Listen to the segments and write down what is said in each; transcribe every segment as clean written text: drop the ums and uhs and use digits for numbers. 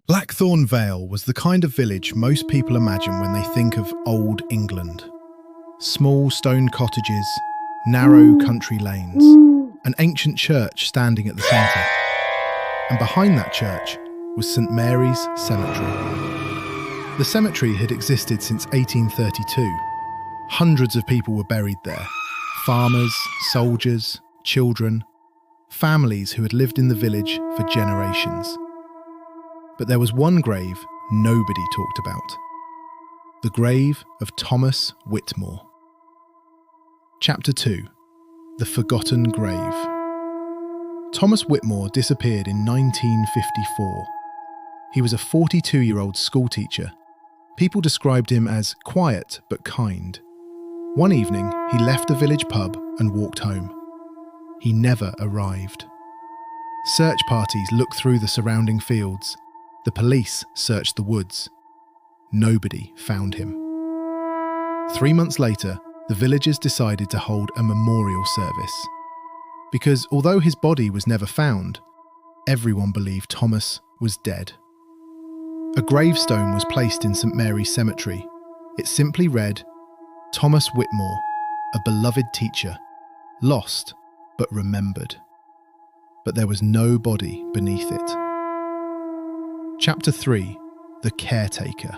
Blackthorn Vale was the kind of village most people imagine when they think of old England. Small stone cottages, narrow country lanes, an ancient church standing at the centre. And behind that church was St Mary's Cemetery. The cemetery had existed since 1832. Hundreds of people were buried there. Farmers, soldiers, children, families who had lived in the village for generations. But there was one grave nobody talked about. The grave of Thomas Whitmore. Chapter 2. The Forgotten Grave. Thomas Whitmore disappeared in 1954. He was a 42-year-old schoolteacher. People described him as quiet but kind. One evening, he left the village pub and walked home. He never arrived. Search parties looked through the surrounding fields. The police searched the woods. Nobody found him. 3 months later, the villagers decided to hold a memorial service. Because although his body was never found, everyone believed Thomas was dead. A gravestone was placed in St Mary's Cemetery. It simply read, "Thomas Whitmore, a beloved teacher, lost but remembered." But there was no body beneath it. Chapter 3. The Caretaker.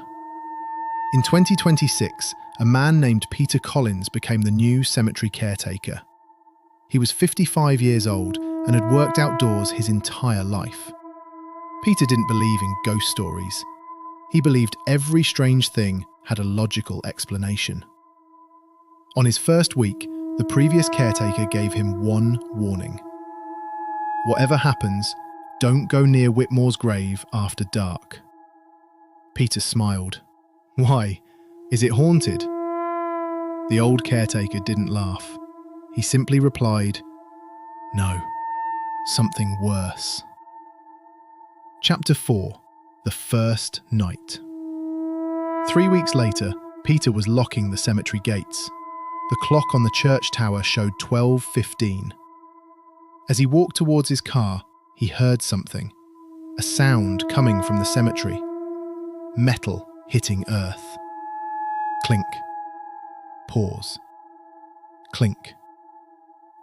In 2026, a man named Peter Collins became the new cemetery caretaker. He was 55 years old and had worked outdoors his entire life. Peter didn't believe in ghost stories. He believed every strange thing had a logical explanation. On his first week, the previous caretaker gave him one warning. Whatever happens, don't go near Whitmore's grave after dark. Peter smiled. Why? Is it haunted? The old caretaker didn't laugh. He simply replied, "No, something worse." Chapter 4. The First Night. 3 weeks later, Peter was locking the cemetery gates. The clock on the church tower showed 12:15. As he walked towards his car, he heard something. A sound coming from the cemetery. Metal hitting earth. Clink. Pause. Clink.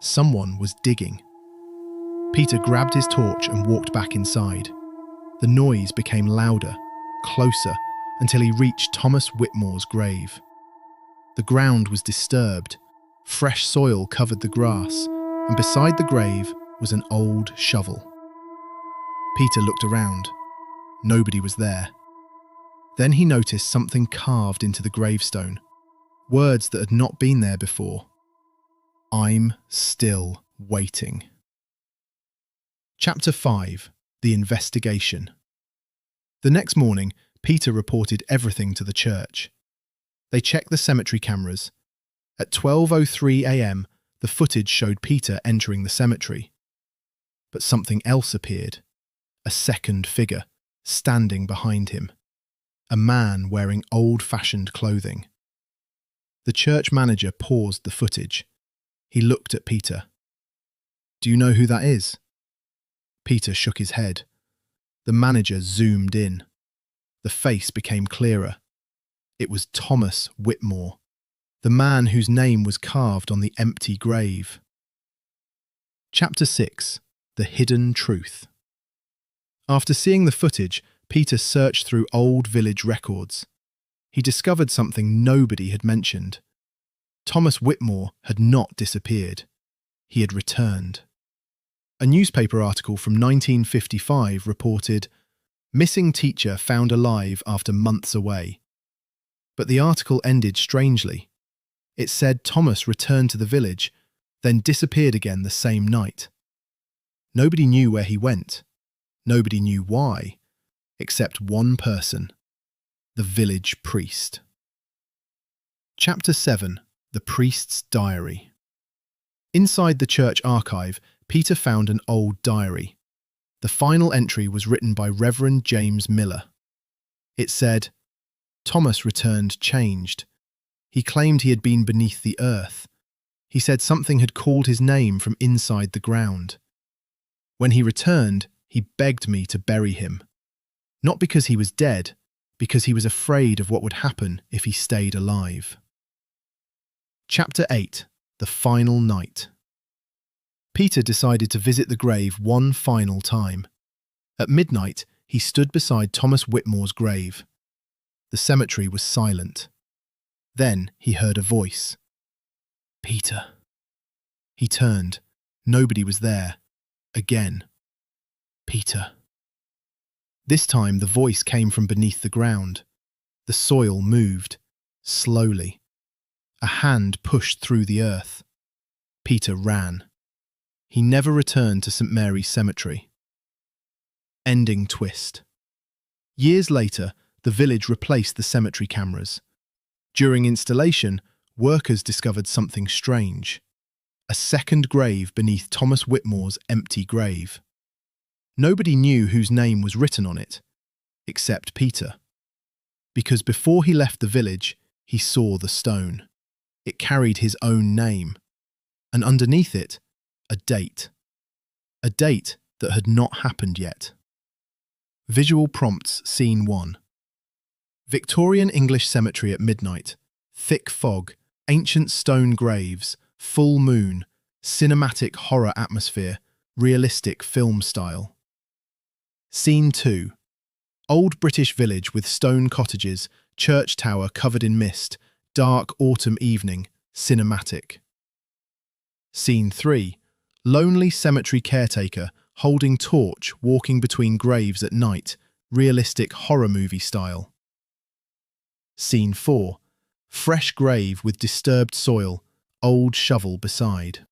Someone was digging. Peter grabbed his torch and walked back inside. The noise became louder, closer, until he reached Thomas Whitmore's grave. The ground was disturbed. Fresh soil covered the grass, and beside the grave was an old shovel. Peter looked around. Nobody was there. Then he noticed something carved into the gravestone. Words that had not been there before. "I'm still waiting." Chapter 5. The Investigation. The next morning, Peter reported everything to the church. They checked the cemetery cameras. At 12:03 a.m, the footage showed Peter entering the cemetery. But something else appeared. A second figure, standing behind him. A man wearing old-fashioned clothing. The church manager paused the footage. He looked at Peter. "Do you know who that is?" Peter shook his head. The manager zoomed in. The face became clearer. It was Thomas Whitmore, the man whose name was carved on the empty grave. Chapter 6. The Hidden Truth. After seeing the footage, Peter searched through old village records. He discovered something nobody had mentioned. Thomas Whitmore had not disappeared. He had returned. A newspaper article from 1955 reported, "Missing teacher found alive after months away." But the article ended strangely. It said Thomas returned to the village, then disappeared again the same night. Nobody knew where he went. Nobody knew why, except one person, the village priest. Chapter 7. The Priest's Diary. Inside the church archive, Peter found an old diary. The final entry was written by Reverend James Miller. It said, "Thomas returned changed. He claimed he had been beneath the earth. He said something had called his name from inside the ground. When he returned, he begged me to bury him. Not because he was dead, because he was afraid of what would happen if he stayed alive. Chapter 8. The Final Night. Peter decided to visit the grave one final time. At midnight, he stood beside Thomas Whitmore's grave. The cemetery was silent. Then he heard a voice. "Peter." He turned. Nobody was there. Again. "Peter." This time the voice came from beneath the ground. The soil moved, slowly. A hand pushed through the earth. Peter ran. He never returned to St. Mary's Cemetery. Ending twist. Years later, the village replaced the cemetery cameras. During installation, workers discovered something strange. A second grave beneath Thomas Whitmore's empty grave. Nobody knew whose name was written on it, except Peter. Because before he left the village, he saw the stone. It carried his own name. And underneath it, a date. A date that had not happened yet. Visual prompts, Scene 1. Victorian English cemetery at midnight. Thick fog, ancient stone graves, full moon, cinematic horror atmosphere, realistic film style. Scene 2. Old British village with stone cottages, church tower covered in mist, dark autumn evening, cinematic. Scene 3. Lonely cemetery caretaker, holding torch, walking between graves at night, realistic horror movie style. Scene 4. Fresh grave with disturbed soil, old shovel beside.